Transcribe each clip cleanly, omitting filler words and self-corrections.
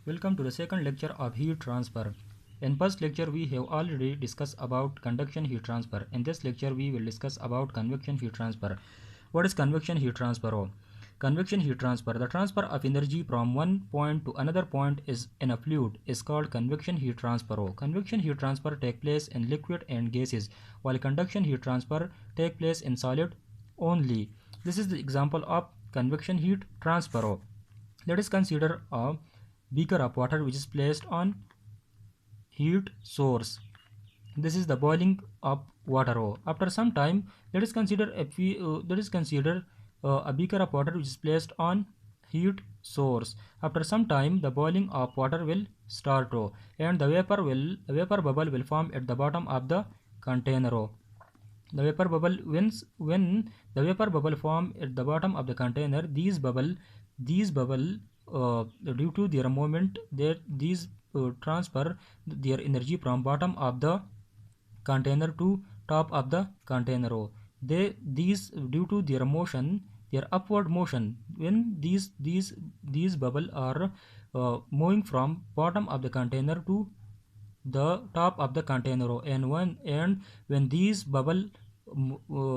Welcome to the second lecture of heat transfer. In first lecture we have already discussed about conduction heat transfer. In this lecture we will discuss about convection heat transfer. What is convection heat transfer? Convection heat transfer. The transfer of energy from one point to another point is in a fluid is called convection heat transfer. Convection heat transfer take place in liquid and gases, while conduction heat transfer take place in solid only. This is the example of convection heat transfer. Let us consider a beaker of water which is placed on heat source. This is the boiling of water. After some time, let us consider a beaker of water which is placed on heat source. After some time, the boiling of water will start, and the vapor bubble will form at the bottom of the container. The vapor bubble when the vapor bubble form at the bottom of the container, these bubble due to their movement, these transfer their energy from bottom of the container to top of the container. These due to their motion, their upward motion, when these bubble are moving from bottom of the container to the top of the container, and when these bubble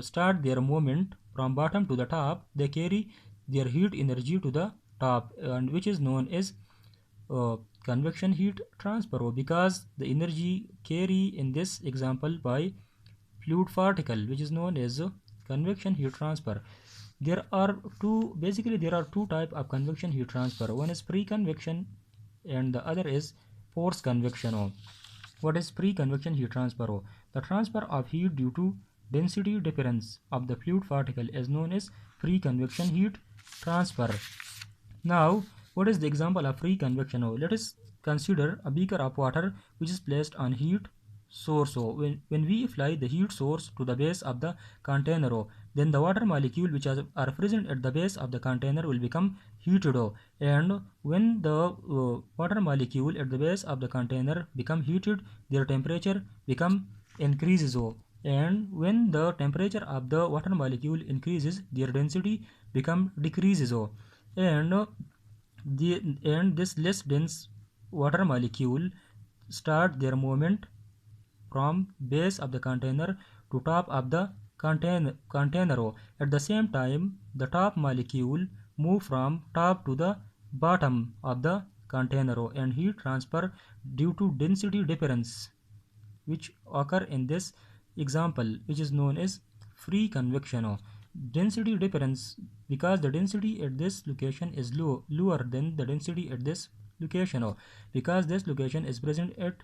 start their movement from bottom to the top, they carry their heat energy to the top, and which is known as uh, convection heat transfer, because the energy carry in this example by fluid particle, which is known as convection heat transfer. There are two type of convection heat transfer. One is free convection and the other is forced convection. What is free convection heat transfer? The transfer of heat due to density difference of the fluid particle is known as free convection heat transfer. Now, what is the example of free convection? Let us consider a beaker of water which is placed on heat source. When we apply the heat source to the base of the container, then the water molecule which are present at the base of the container will become heated. And when the water molecule at the base of the container become heated, their temperature become increases. And when the temperature of the water molecule increases, their density become decreases. And this less dense water molecule start their movement from base of the container to top of the container. At the same time, the top molecule move from top to the bottom of the container, and heat transfer due to density difference which occur in this example, which is known as free convection. Density difference, because the density at this location is lower than the density at this location, because this location is present at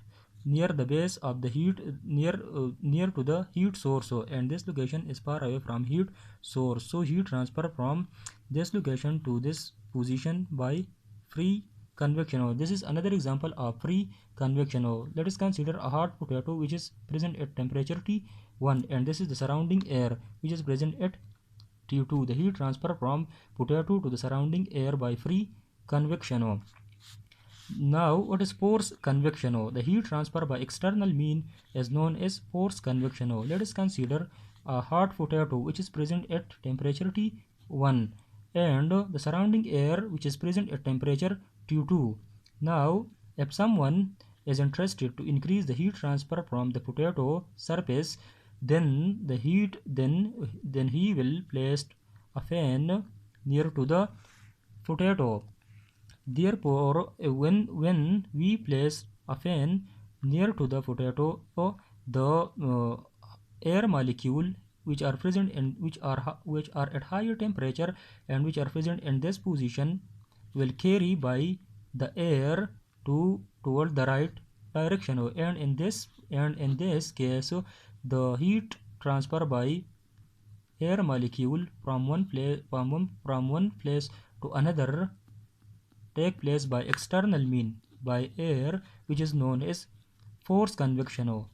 near the base of the heat, near to the heat source, and this location is far away from heat source, so heat transfer from this location to this position by free convection. This is another example of free convection. Let us consider a hot potato which is present at temperature T1, and this is the surrounding air which is present at T2. The heat transfer from potato to the surrounding air by free convection. Now, what is force convection? The heat transfer by external mean is known as force convection. Let us consider a hot potato which is present at temperature T1, and the surrounding air which is present at temperature T2. Now, if someone is interested to increase the heat transfer from the potato surface, then he will place a fan near to the potato. Therefore, when we place a fan near to the potato, the air molecule which are present in which are at higher temperature and which are present in this position will carry by the air toward the right direction, and in this case the heat transfer by air molecule from one place to another take place by external mean by air, which is known as force convection.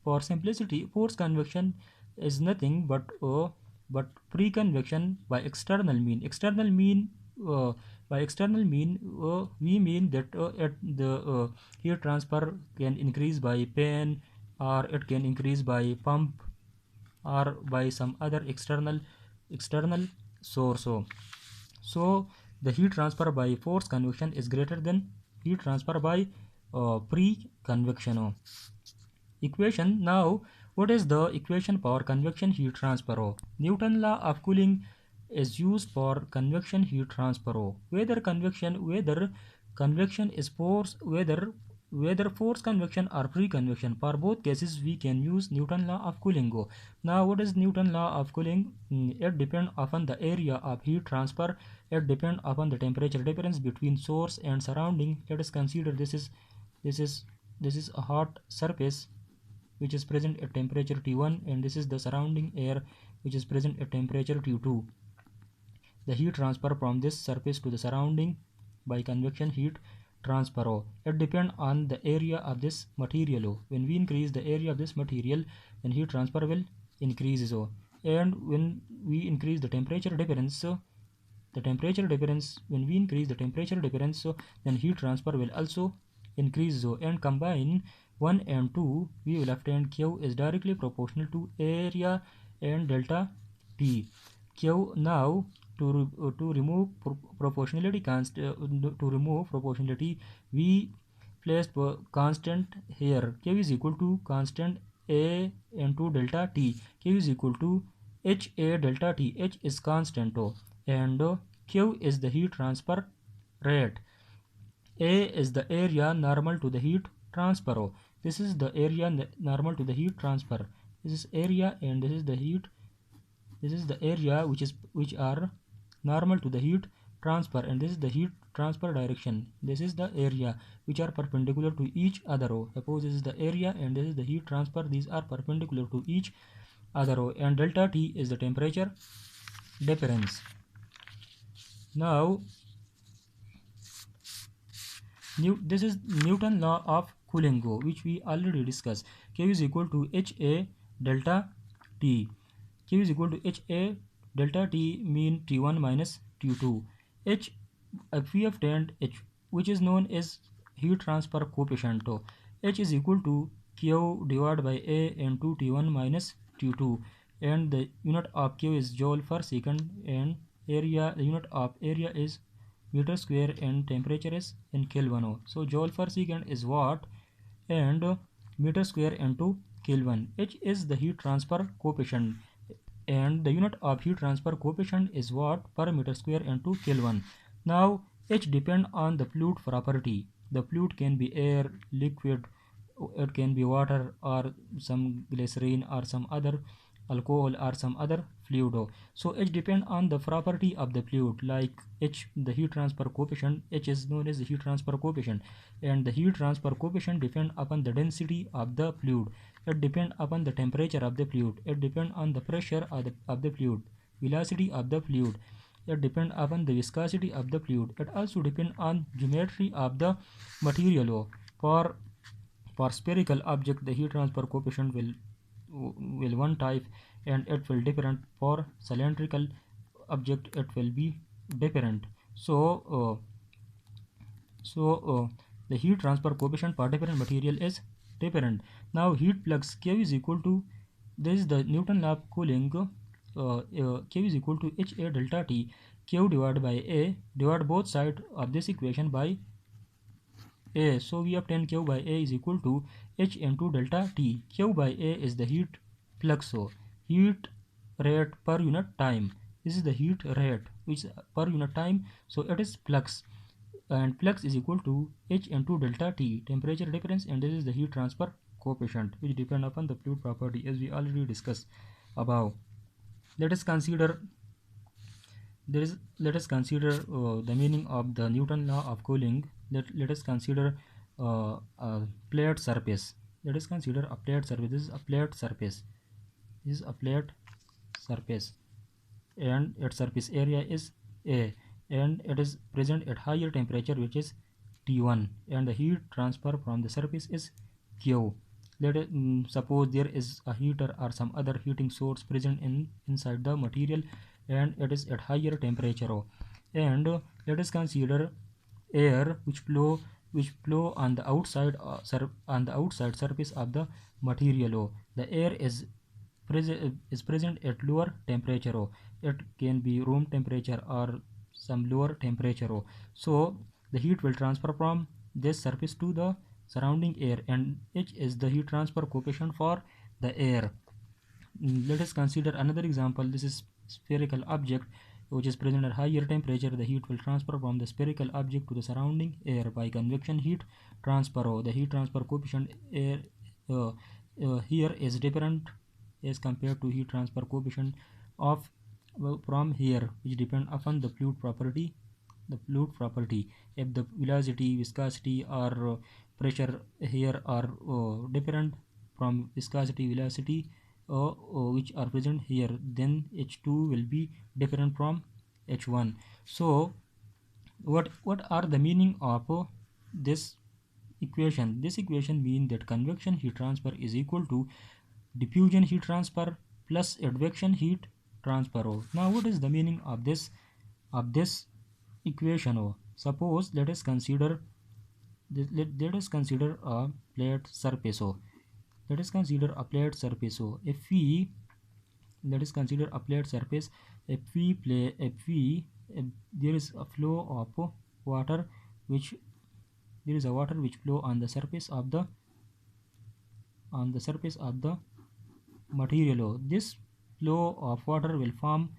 For simplicity, force convection is nothing but pre-convection by external mean. By external mean, we mean that at the heat transfer can increase by fan, or it can increase by pump, or by some other external source. So the heat transfer by forced convection is greater than heat transfer by pre-convection. Equation. Now, what is the equation for convection heat transfer? Newton law of cooling is used for convection heat transfer. Whether convection is force, whether forced convection or pre-convection, for both cases we can use Newton law of cooling. Now, what is Newton law of cooling? It depends upon the area of heat transfer. It depends upon the temperature difference between source and surrounding. Let us consider this is this is a hot surface which is present at temperature T1, and this is the surrounding air which is present at temperature T2. The heat transfer from this surface to the surrounding by convection heat transfer. It depends on the area of this material. When we increase the area of this material, then heat transfer will increase. And when we increase the temperature difference, when we increase the temperature difference, then heat transfer will also increase. And combine 1 and 2, we will obtain Q is directly proportional to area and delta T. Q. Now, to remove proportionality, we placed constant here. Q is equal to constant A into delta T. Q is equal to HA delta T. H is constant, and Q is the heat transfer rate. A is the area normal to the heat transfer. This is the area normal to the heat transfer. This is area, and this is the heat. This is the area which are normal to the heat transfer, and this is the heat transfer direction. This is the area which are perpendicular to each other. Suppose this is the area and this is the heat transfer. These are perpendicular to each other, and delta T is the temperature difference. Now, this is Newton law of cooling, which we already discussed. Q is equal to HA delta T. Q is equal to HA delta T mean T1 minus T2. H, if we obtained H, which is known as heat transfer coefficient, H is equal to Q divided by A into T1 minus T2, and the unit of Q is joule per second, and area, the unit of area is meter square, and temperature is in Kelvin. So joule per second is watt, and meter square into Kelvin. H is the heat transfer coefficient, and the unit of heat transfer coefficient is watt per meter square into Kelvin. Now, H depend on the fluid property. The fluid can be air, liquid, it can be water, or some glycerin, or some other alcohol, or some other fluid. So H depend on the property of the fluid. Like H, the heat transfer coefficient, H is known as the heat transfer coefficient, and the heat transfer coefficient depend upon the density of the fluid. It depend upon the temperature of the fluid. It depend on the pressure of the fluid, velocity of the fluid. It depend upon the viscosity of the fluid. It also depend on geometry of the material. For spherical object, the heat transfer coefficient will one type, and it will different. For cylindrical object, it will be different. So the heat transfer coefficient for different material is different. Now, heat flux Q is equal to, this is the Newton law of cooling. Q is equal to HA delta T. Q divided by A, divide both sides of this equation by A. So we obtain Q by A is equal to H into delta T. Q by A is the heat flux, so heat rate per unit time. This is the heat rate which is per unit time, so it is flux, and flux is equal to H into delta T, temperature difference, and this is the heat transfer coefficient which depend upon the fluid property, as we already discussed above. Let us consider the meaning of the Newton law of cooling. Let us consider a plate surface. Let us consider a plate surface. This is a plate surface. This is a plate surface, and its surface area is A, and it is present at higher temperature, which is T1, and the heat transfer from the surface is Q. Let us suppose there is a heater or some other heating source present inside the material, and it is at higher temperature. And let us consider air which flow on the outside surface of the material. The air is present at lower temperature. It can be room temperature or some lower temperature O. So the heat will transfer from this surface to the surrounding air, and H is the heat transfer coefficient for the air. Let us consider another example. This is spherical object which is present at higher temperature. The heat will transfer from the spherical object to the surrounding air by convection heat transfer. The heat transfer coefficient air here is different as compared to heat transfer coefficient of from here, which depend upon the fluid property. If the velocity, viscosity, or pressure here are different from viscosity, velocity, which are present here, then H2 will be different from H1. So what are the meaning of this equation? This equation means that convection heat transfer is equal to diffusion heat transfer plus advection heat transfer. Now what is the meaning of this equation? Suppose let us consider let us consider a plate surface. Let us consider a plate surface. Let us consider a plate surface. If there is a flow of water which flow on the surface of the material. This flow of water will form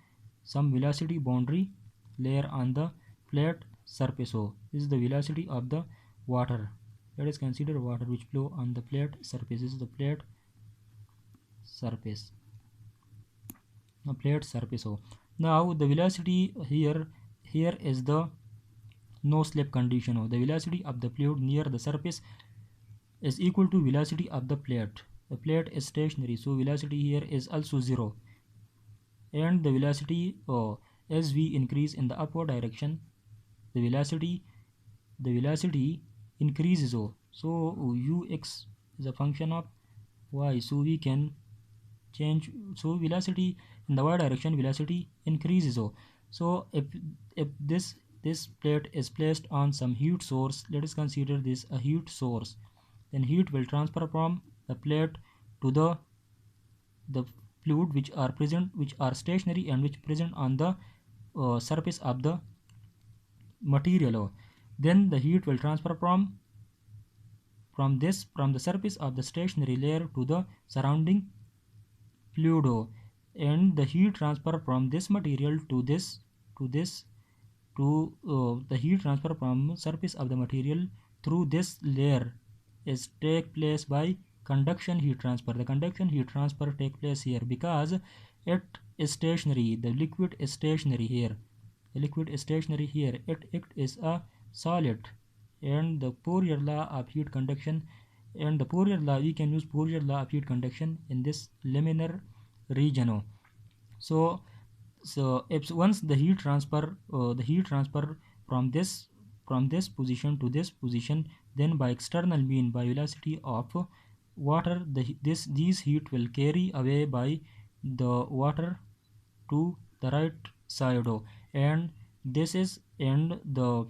some velocity boundary layer on the plate surface. This is the velocity of the water. Let us consider water which flow on the plate surface. This is the plate surface. Now the velocity here is the no slip condition. The velocity of the fluid near the surface is equal to velocity of the plate. The plate is stationary, so velocity here is also 0, and the velocity as we increase in the upward direction, the velocity increases. So ux is a function of y, so we can change. So velocity in the y direction, velocity increases. So if this plate is placed on some heat source, let us consider this a heat source, then heat will transfer from the plate to the fluid which are stationary and which present on the surface of the material. Then the heat will transfer from the surface of the stationary layer to the surrounding fluid, and the heat transfer from this material to the heat transfer from surface of the material through this layer is take place by conduction heat transfer. The conduction heat transfer take place here because it is stationary. The liquid is stationary here. It is a solid, and the Fourier law of heat conduction, we can use Fourier law of heat conduction in this laminar region. So if once the heat transfer from this position to this position, then by external mean, by velocity of water, these heat will carry away by the water to the right side, and the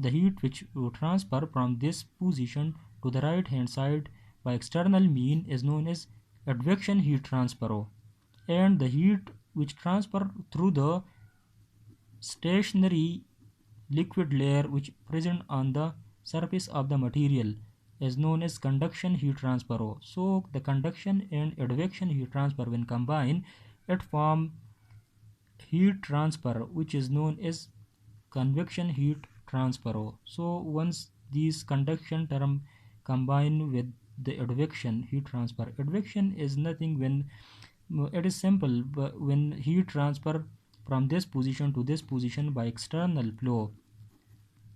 heat which transfer from this position to the right hand side by external mean is known as advection heat transfer, and the heat which transfer through the stationary liquid layer which present on the surface of the material is known as conduction heat transfer. So the conduction and advection heat transfer, when combined, it form heat transfer which is known as convection heat transfer. So once these conduction term combine with the advection heat transfer, advection is nothing when it is simple, but when heat transfer from this position to this position by external flow,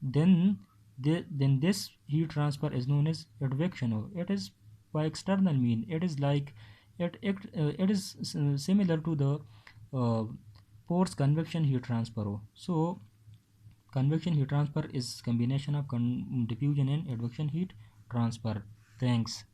then this heat transfer is known as advection. It is by external mean. It is like it is similar to the force convection heat transfer. So convection heat transfer is combination of diffusion and advection heat transfer. Thanks.